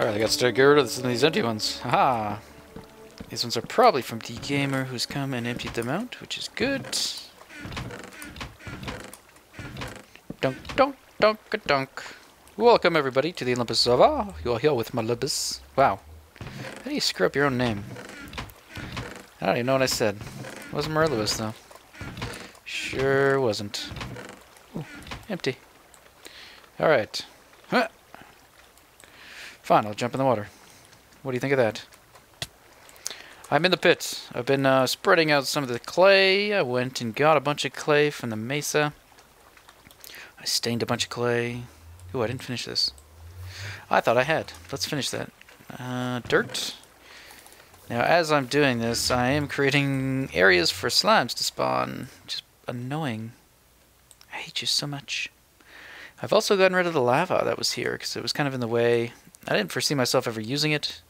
Alright, I got to get rid of these empty ones. Haha. These ones are probably from D-Gamer, who's come and emptied them out, which is good. Dunk, dunk, dunk, dunk. Welcome, everybody, to the Olympus of you're here with Morilibus. Wow. How do you screw up your own name? I don't even know what I said. It wasn't Morilibus, though. Sure wasn't. Ooh, empty. Alright. Huh. Fine, I'll jump in the water. What do you think of that? I'm in the pit. I've been spreading out some of the clay. I went and got a bunch of clay from the mesa. I stained a bunch of clay. Ooh, I didn't finish this. I thought I had. Let's finish that. Dirt. Now, as I'm doing this, I am creating areas for slimes to spawn. Just annoying. I hate you so much. I've also gotten rid of the lava that was here, because it was kind of in the way. I didn't foresee myself ever using it.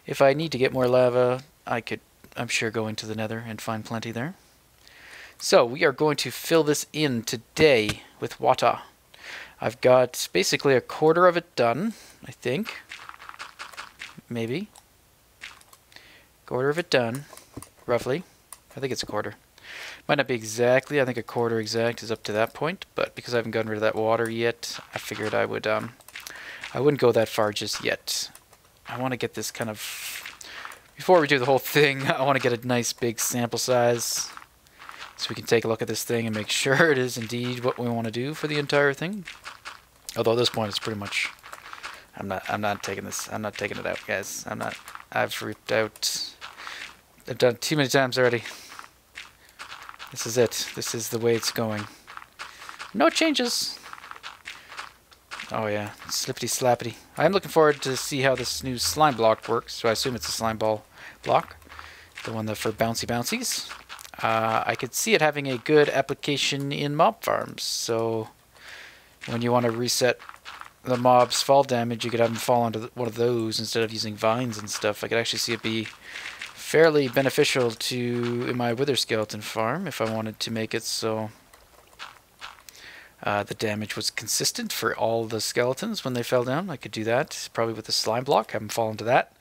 If I need to get more lava, I could, I'm sure, go into the nether and find plenty there. So, we are going to fill this in today with water. I've got basically a quarter of it done, I think. Maybe. Quarter of it done, roughly. I think it's a quarter. Might not be exactly. I think a quarter exact is up to that point, but because I haven't gotten rid of that water yet, I figured I wouldn't go that far just yet. I want to get this kind of, before we do the whole thing, I want to get a nice big sample size so we can take a look at this thing and make sure it is indeed what we want to do for the entire thing. Although at this point it's pretty much, I'm not taking it out, guys. I've ripped out, I've done it too many times already. This is it. This is the way it's going. No changes. Oh yeah, slippity slappity. I am looking forward to see how this new slime block works. So I assume it's a slime ball block. The one that for bouncy bouncies. I could see it having a good application in mob farms. So when you want to reset the mob's fall damage, you could have them fall onto one of those instead of using vines and stuff. I could actually see it be fairly beneficial to in my wither skeleton farm if I wanted to make it so the damage was consistent for all the skeletons when they fell down. I could do that probably with the slime block, have them fall into that,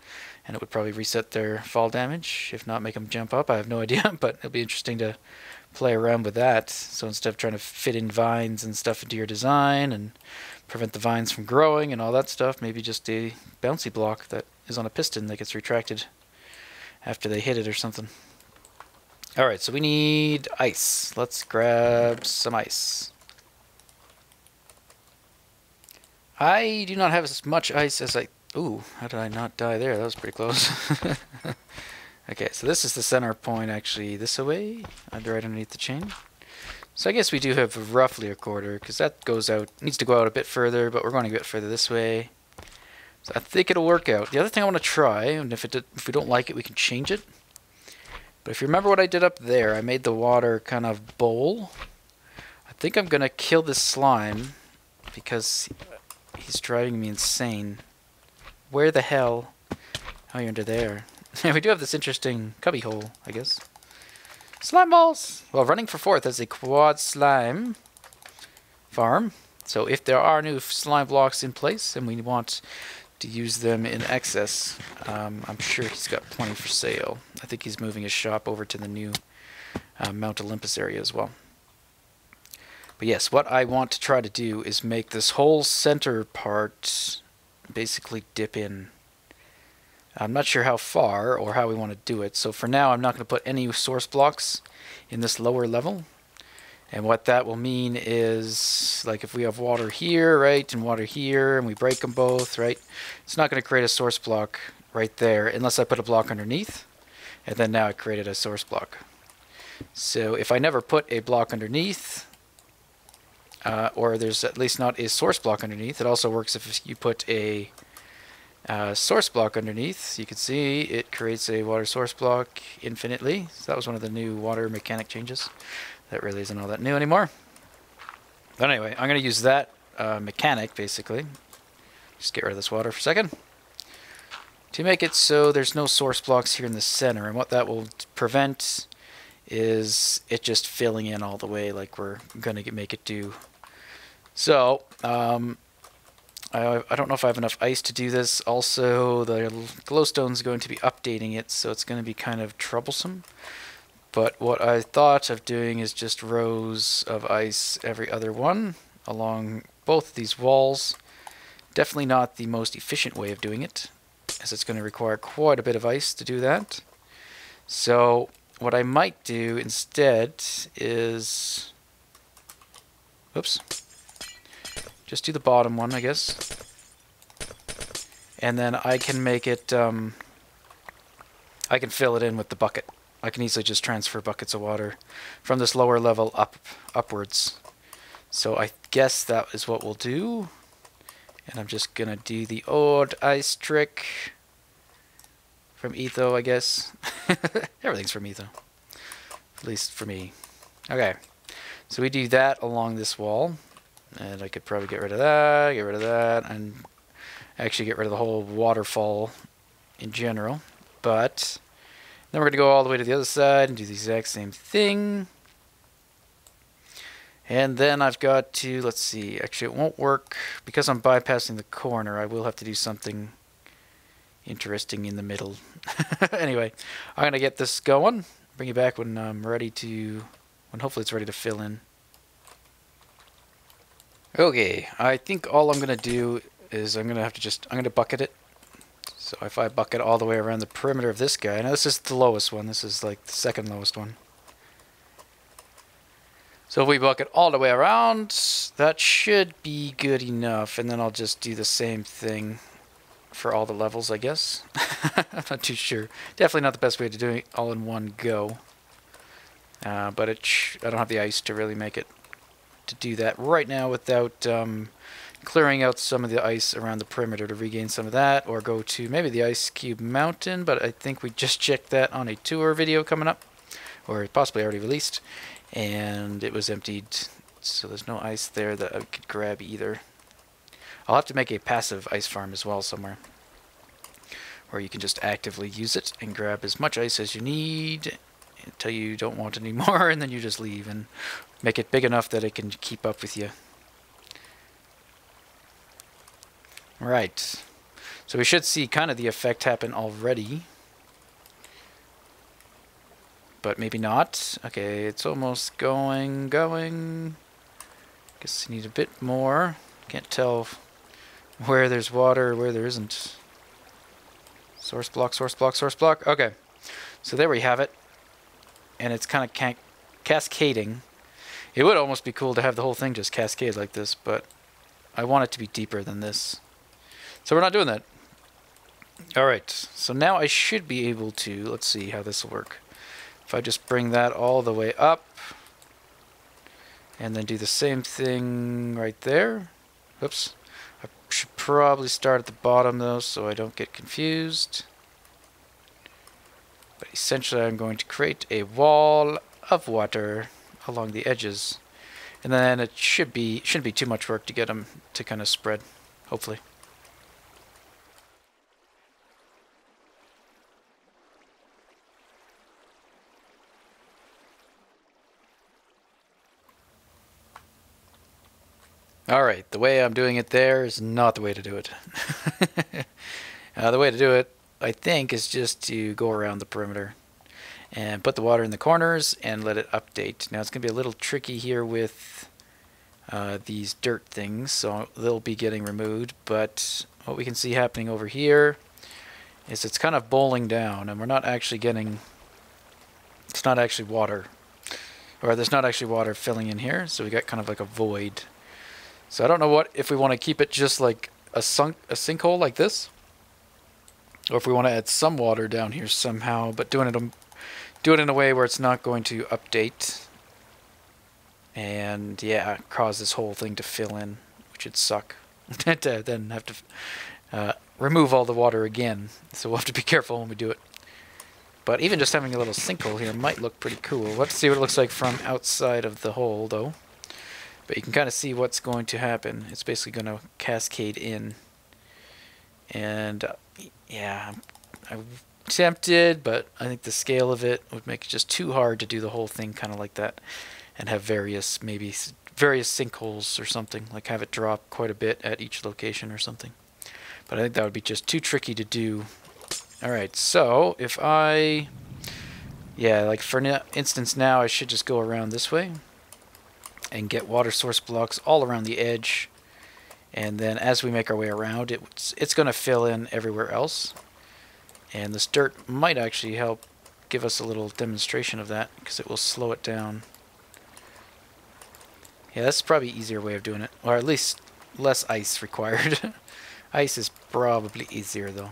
and it would probably reset their fall damage. If not, make them jump up. I have no idea, but it'll be interesting to play around with that. So instead of trying to fit in vines and stuff into your design and prevent the vines from growing and all that stuff, maybe just a bouncy block that is on a piston that gets retracted after they hit it or something. Alright, so we need ice. Let's grab some ice. I do not have as much ice as I... Ooh, how did I not die there? That was pretty close. Okay, so this is the center point actually this away, right underneath the chain. So I guess we do have roughly a quarter, because that goes out, needs to go out a bit further, but we're going a bit further this way. So I think it'll work out. The other thing I want to try, and if we don't like it, we can change it. But if you remember what I did up there, I made the water kind of bowl. I think I'm going to kill this slime, because he's driving me insane. Where the hell? Oh, you're under there. We do have this interesting cubby hole, I guess. Slime balls! Well, running for fourth as a quad slime farm. So if there are new slime blocks in place and we want to use them in excess, I'm sure he's got plenty for sale. I think he's moving his shop over to the new Mount Olympus area as well. But yes, what I want to try to do is make this whole center part basically dip in. I'm not sure how far or how we want to do it. So for now, I'm not going to put any source blocks in this lower level. And what that will mean is, like if we have water here, right, and water here, and we break them both, right, it's not going to create a source block right there unless I put a block underneath. And then now it created a source block. So if I never put a block underneath, or there's at least not a source block underneath, it also works if you put a source block underneath. You can see it creates a water source block infinitely. So that was one of the new water mechanic changes. That really isn't all that new anymore. But anyway, I'm going to use that mechanic basically. Just get rid of this water for a second. To make it so there's no source blocks here in the center. And what that will prevent is it just filling in all the way like we're going to make it do. So, I don't know if I have enough ice to do this. Also, the glowstone is going to be updating it, so it's going to be kind of troublesome. But what I thought of doing is just rows of ice every other one along both of these walls. Definitely not the most efficient way of doing it, as it's going to require quite a bit of ice to do that. So what I might do instead is... Oops. Just do the bottom one, I guess. And then I can make it... I can fill it in with the bucket. I can easily just transfer buckets of water from this lower level upwards. So I guess that is what we'll do. And I'm just going to do the old ice trick from Etho, I guess. Everything's from Etho. At least for me. Okay. So we do that along this wall. And I could probably get rid of that, and actually get rid of the whole waterfall in general. But then we're going to go all the way to the other side and do the exact same thing. And then I've got to, let's see, actually it won't work because I'm bypassing the corner. I will have to do something interesting in the middle. Anyway, I'm going to get this going. Bring you back when I'm ready to, when hopefully it's ready to fill in. Okay, I think all I'm going to do is I'm going to have to just, I'm going to bucket it. So if I bucket all the way around the perimeter of this guy, now this is the lowest one, this is like the second lowest one. So if we bucket all the way around, that should be good enough. And then I'll just do the same thing for all the levels, I guess. I'm not too sure. Definitely not the best way to do it all in one go. But I don't have the ice to really make it to do that right now without clearing out some of the ice around the perimeter to regain some of that, or go to maybe the Ice Cube Mountain, but I think we just checked that on a tour video coming up, or possibly already released, and it was emptied, so there's no ice there that I could grab either. I'll have to make a passive ice farm as well somewhere, where you can just actively use it and grab as much ice as you need until you don't want any more, and then you just leave and make it big enough that it can keep up with you. Right, so we should see kind of the effect happen already, but maybe not. Okay, it's almost going. Guess I need a bit more. Can't tell where there's water, where there isn't. Source block, source block, source block. Okay, so there we have it, and it's kind of cascading. It would almost be cool to have the whole thing just cascade like this, but I want it to be deeper than this. So we're not doing that. Alright, so now I should be able to, let's see how this will work. If I just bring that all the way up, and then do the same thing right there. Oops. I should probably start at the bottom though, so I don't get confused. But essentially I'm going to create a wall of water along the edges. And then it shouldn't be too much work to get them to kind of spread, hopefully. Alright, the way I'm doing it there is not the way to do it. The way to do it, I think, is just to go around the perimeter and put the water in the corners and let it update. Now it's going to be a little tricky here with these dirt things, so they'll be getting removed, but what we can see happening over here is it's kind of bowling down, and we're not actually getting, it's not actually water, or there's not actually water filling in here, so we got kind of like a void. So I don't know what, if we want to keep it just like a sinkhole like this, or if we want to add some water down here somehow, but do it in a way where it's not going to update and, yeah, cause this whole thing to fill in, which would suck. To then have to remove all the water again, so we'll have to be careful when we do it. But even just having a little sinkhole here might look pretty cool. Let's see what it looks like from outside of the hole, though. But you can kind of see what's going to happen. It's basically going to cascade in. And, yeah, I'm tempted, but I think the scale of it would make it just too hard to do the whole thing kind of like that. And have various various sinkholes or something, like have it drop quite a bit at each location or something. But I think that would be just too tricky to do. Alright, so if I... Yeah, like for instance now I should just go around this way and get water source blocks all around the edge. And then as we make our way around, it's going to fill in everywhere else. And this dirt might actually help give us a little demonstration of that, because it will slow it down. Yeah, that's probably an easier way of doing it. Or at least less ice required. Ice is probably easier though.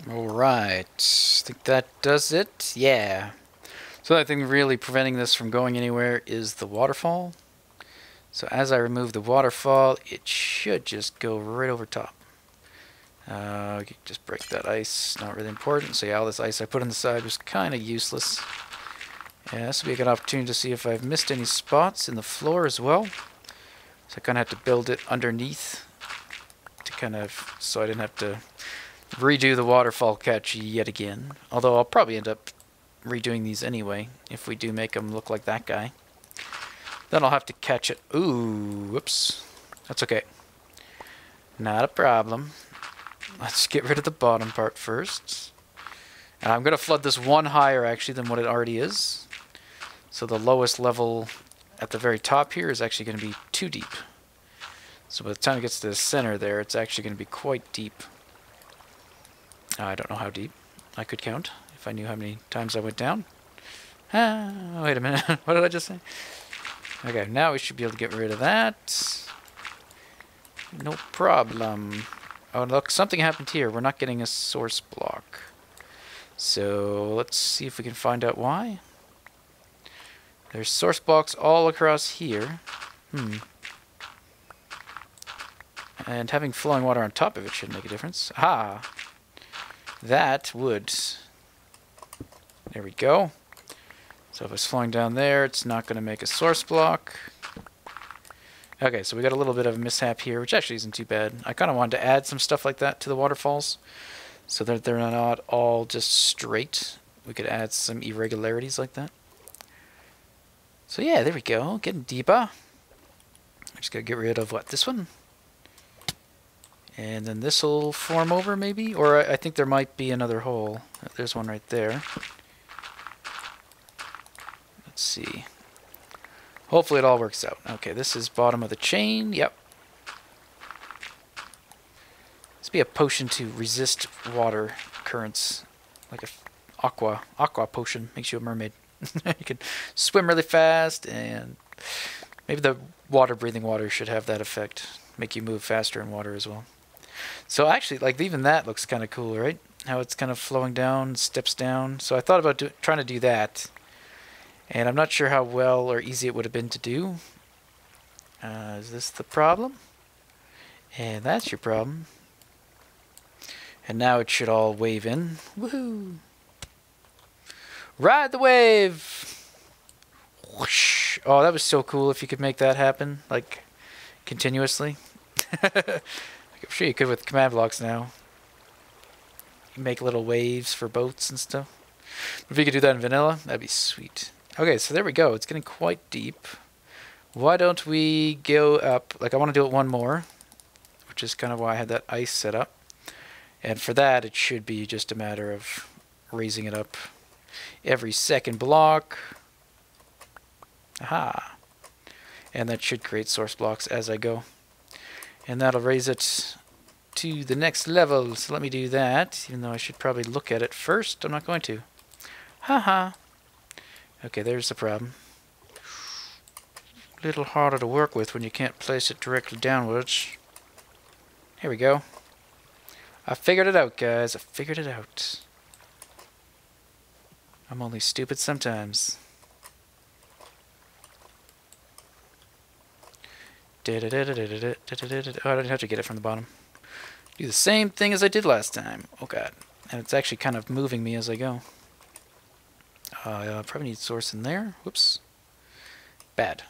Alright, I think that does it. Yeah. So I think really preventing this from going anywhere is the waterfall. So as I remove the waterfall, it should just go right over top. Just break that ice, not really important. So yeah, all this ice I put on the side was kind of useless. Yeah, this will be a good opportunity to see if I've missed any spots in the floor as well. So I kind of have to build it underneath to kind of, so I didn't have to redo the waterfall catch yet again. Although I'll probably end up redoing these anyway if we do make them look like that guy. Then I'll have to catch it. Ooh, whoops. That's okay. Not a problem. Let's get rid of the bottom part first. And I'm going to flood this one higher actually than what it already is. So the lowest level at the very top here is actually going to be too deep. So by the time it gets to the center there, it's actually going to be quite deep. I don't know how deep. I could count if I knew how many times I went down. Wait a minute. What did I just say? Okay, now we should be able to get rid of that. No problem. Oh, look, something happened here. We're not getting a source block. So let's see if we can find out why. There's source blocks all across here. And having flowing water on top of it should make a difference. Ah! That would. There we go. So if it's flowing down there, it's not going to make a source block. Okay, so we got a little bit of a mishap here, which actually isn't too bad. I kind of wanted to add some stuff like that to the waterfalls, so that they're not all just straight. We could add some irregularities like that. So yeah, there we go. Getting deeper. I'm just going to get rid of, what, this one? And then this will form over, maybe? Or I think there might be another hole. There's one right there. Let's see. Hopefully it all works out. Okay, this is bottom of the chain. Yep. This be a potion to resist water currents. Like a aqua potion. Makes you a mermaid. You can swim really fast, and maybe the water-breathing water should have that effect. Make you move faster in water as well. So actually, like, even that looks kind of cool, right? How it's kind of flowing down, steps down. So I thought about trying to do that. And I'm not sure how well or easy it would have been to do. Is this the problem? And that's your problem. And now it should all wave in. Woohoo! Ride the wave! Whoosh! Oh, that was so cool if you could make that happen, like, continuously. I'm sure you could with command blocks now. You make little waves for boats and stuff. If you could do that in vanilla, that'd be sweet. Okay, so there we go. It's getting quite deep. Why don't we go up? Like, I want to do it one more, which is kind of why I had that ice set up. And for that, it should be just a matter of raising it up every second block. Aha. And that should create source blocks as I go. And that'll raise it to the next level. So let me do that, even though I should probably look at it first. I'm not going to. Haha. Okay, there's the problem. A little harder to work with when you can't place it directly downwards. Here we go. I figured it out, guys. I figured it out. I'm only stupid sometimes. Oh, I don't have to get it from the bottom. Do the same thing as I did last time. Oh god. And it's actually kind of moving me as I go. I probably need source in there. Whoops. Bad.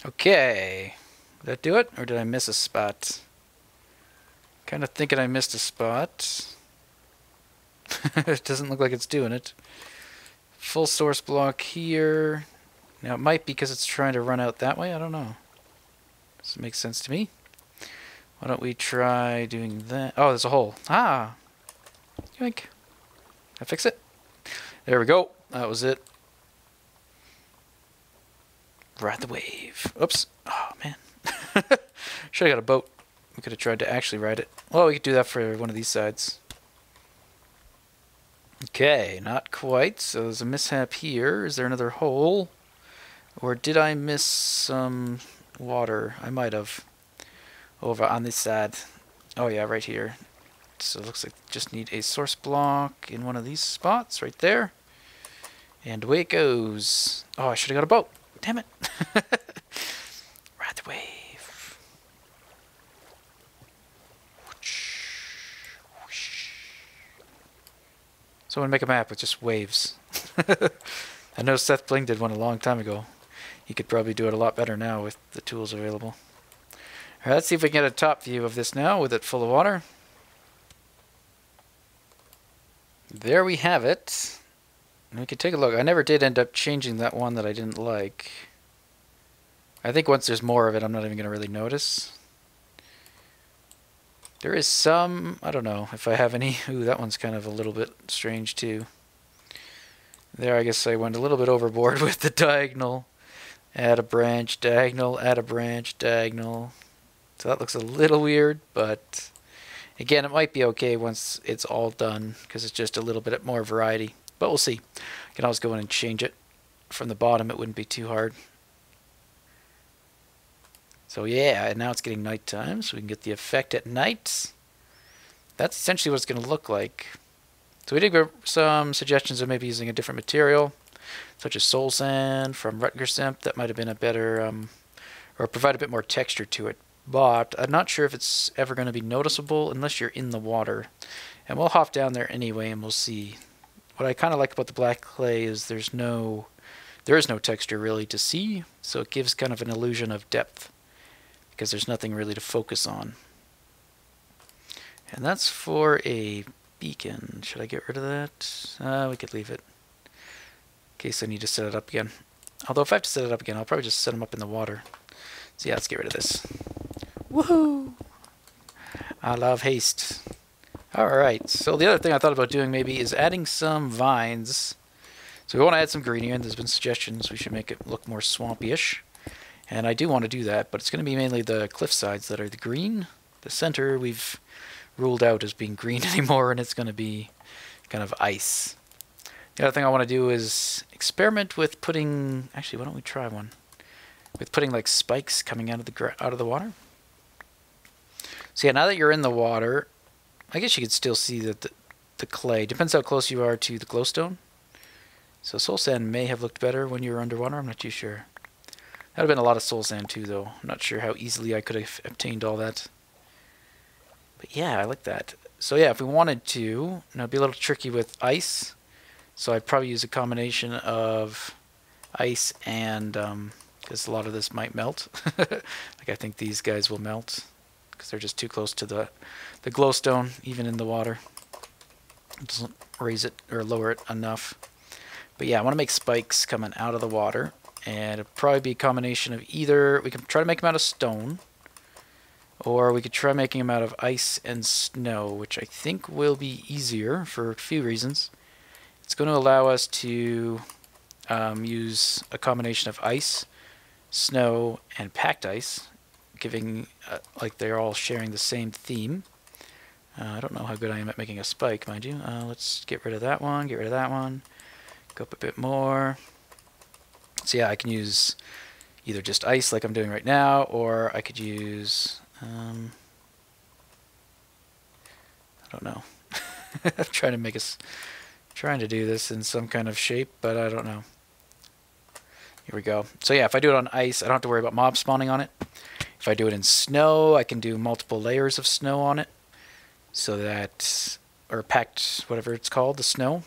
Okay. Did that do it? Or did I miss a spot? Kind of thinking I missed a spot. It doesn't look like it's doing it. Full source block here. Now it might be because it's trying to run out that way. I don't know. Does it make sense to me? Why don't we try doing that? Oh, there's a hole. Ah! Yoink. I fix it? There we go. That was it. Ride the wave. Oops. Oh, man. Should have got a boat. We could have tried to actually ride it. Well, we could do that for one of these sides. Okay, not quite. So there's a mishap here. Is there another hole? Or did I miss some water? I might have. Over on this side. Oh yeah, right here. So it looks like just need a source block in one of these spots right there. And away it goes. Oh, I should have got a boat. Damn it. Ride the wave. So I'm going to make a map with just waves. I know Seth Bling did one a long time ago. He could probably do it a lot better now with the tools available. Alright, let's see if we can get a top view of this now with it full of water. There we have it. And we can take a look. I never did end up changing that one that I didn't like. I think once there's more of it, I'm not even going to really notice. There is some, I don't know if I have any. Ooh, that one's kind of a little bit strange too. There, I guess I went a little bit overboard with the diagonal. Add a branch, diagonal, add a branch, diagonal. So that looks a little weird, but again, it might be okay once it's all done because it's just a little bit more variety. But we'll see. I can always go in and change it from the bottom. It wouldn't be too hard. So yeah, and now it's getting nighttime, so we can get the effect at night. That's essentially what it's going to look like. So we did get some suggestions of maybe using a different material, such as soul sand from Rutger Simp. That might have been a better, or provide a bit more texture to it. But I'm not sure if it's ever going to be noticeable unless you're in the water. And we'll hop down there anyway, and we'll see. What I kind of like about the black clay is there is no texture really to see, so it gives kind of an illusion of depth because there's nothing really to focus on. And that's for a beacon. Should I get rid of that? We could leave it in case I need to set it up again. Although if I have to set it up again, I'll probably just set them up in the water. So yeah, let's get rid of this. Woohoo! I love haste. Alright, so the other thing I thought about doing maybe is adding some vines. So we want to add some green here, and there's been suggestions we should make it look more swampy-ish. And I do want to do that, but it's going to be mainly the cliff sides that are the green. The center we've ruled out as being green anymore, and it's going to be kind of ice. The other thing I want to do is experiment with putting... Actually, why don't we try one? With putting like spikes coming out of the water. So yeah, now that you're in the water, I guess you could still see that the clay. Depends how close you are to the glowstone. So soul sand may have looked better when you were underwater. I'm not too sure. That would have been a lot of soul sand too, though. I'm not sure how easily I could have obtained all that. But yeah, I like that. So yeah, if we wanted to, now it'd be a little tricky with ice. So I'd probably use a combination of ice and, because a lot of this might melt. Like I think these guys will melt because they're just too close to the glowstone, even in the water. It doesn't raise it or lower it enough. But yeah, I want to make spikes coming out of the water. And it'll probably be a combination of either, we can try to make them out of stone, or we could try making them out of ice and snow, which I think will be easier for a few reasons. It's going to allow us to use a combination of ice, snow, and packed ice, giving, like they're all sharing the same theme. I don't know how good I am at making a spike, mind you. Let's get rid of that one, get rid of that one, go up a bit more. So yeah, I can use either just ice like I'm doing right now, or I could use, I don't know. I'm trying to do this in some kind of shape, but I don't know. Here we go. So yeah, if I do it on ice, I don't have to worry about mobs spawning on it. If I do it in snow, I can do multiple layers of snow on it. So that, or packed, whatever it's called, the snow.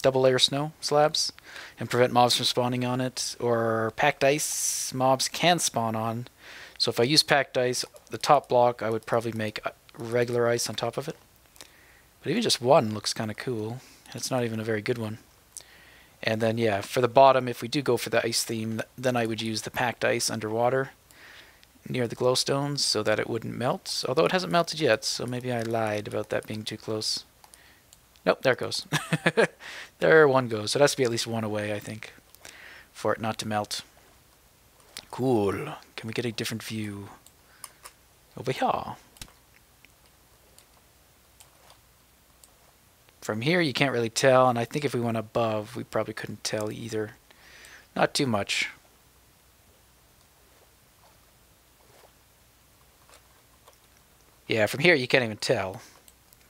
double layer snow slabs and prevent mobs from spawning on it. Or packed ice mobs can spawn on. So if I use packed ice, the top block I would probably make regular ice on top of it. But even just one looks kind of cool. It's not even a very good one. And then yeah, for the bottom, if we do go for the ice theme, then I would use the packed ice underwater near the glowstones so that it wouldn't melt. Although it hasn't melted yet, so maybe I lied about that being too close. Nope, there it goes. There one goes. So it has to be at least one away, I think, for it not to melt. Cool. Can we get a different view? Over here. From here you can't really tell, and I think if we went above we probably couldn't tell either. Not too much. Yeah, from here you can't even tell.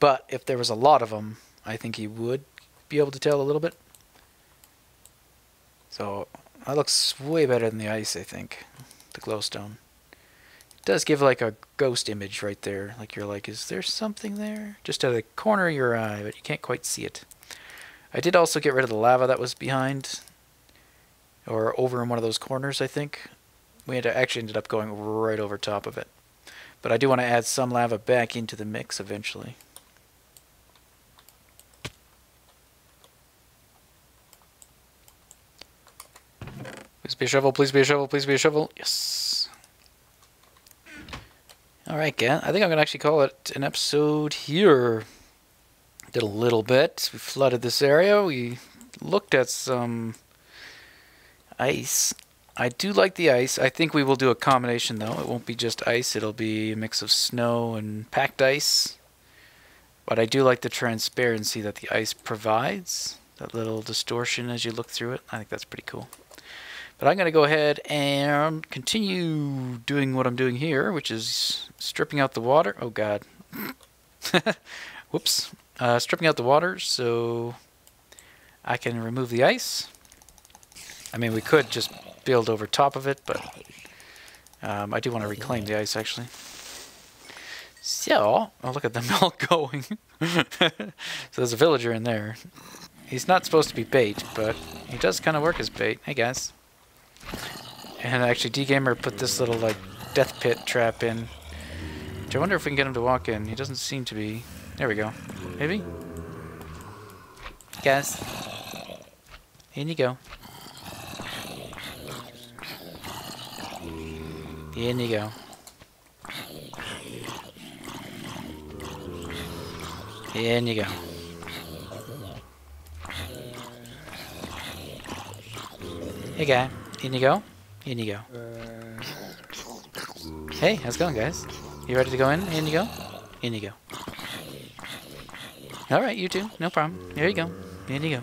But if there was a lot of them, I think you would be able to tell a little bit. So that looks way better than the ice, I think. The glowstone. It does give like a ghost image right there. Like you're like, is there something there? Just out of the corner of your eye, but you can't quite see it. I did also get rid of the lava that was behind. Or over in one of those corners, I think. We actually ended up going right over top of it. But I do want to add some lava back into the mix eventually. Please be a shovel, please be a shovel, please be a shovel. Yes. Alright, Gat. I think I'm going to actually call it an episode here. Did a little bit. We flooded this area. We looked at some ice. I do like the ice. I think we will do a combination though. It won't be just ice. It'll be a mix of snow and packed ice. But I do like the transparency that the ice provides. That little distortion as you look through it. I think that's pretty cool. But I'm going to go ahead and continue doing what I'm doing here, which is stripping out the water. Oh god. Whoops. Stripping out the water so I can remove the ice. I mean, we could just build over top of it, but I do want to reclaim the ice actually. So, oh look at them all going. So there's a villager in there. He's not supposed to be bait, but he does kind of work as bait. Hey guys. And actually D-Gamer put this little like death pit trap in. Which I wonder if we can get him to walk in. He doesn't seem to be. There we go. Maybe? Guys. In you go. In you go. In you go. Hey guy, in you go. In you go. Hey, how's it going, guys? You ready to go in? In you go. In you go. Alright, you too. No problem. There you go. In you go.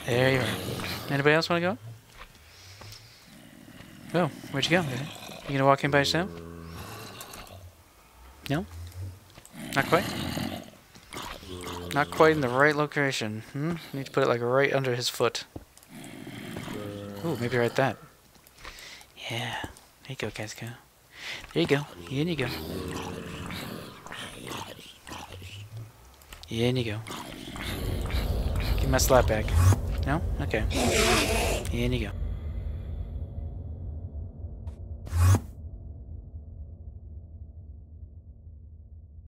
There you are. Anybody else want to go? Oh, where'd you go? You gonna walk in by yourself? No? Not quite? Not quite in the right location. Need to put it like right under his foot. Ooh, maybe right that. Yeah. There you go, guys. Go. There you go. In you go. In you go. Give me my slap back. No? Okay. In you go.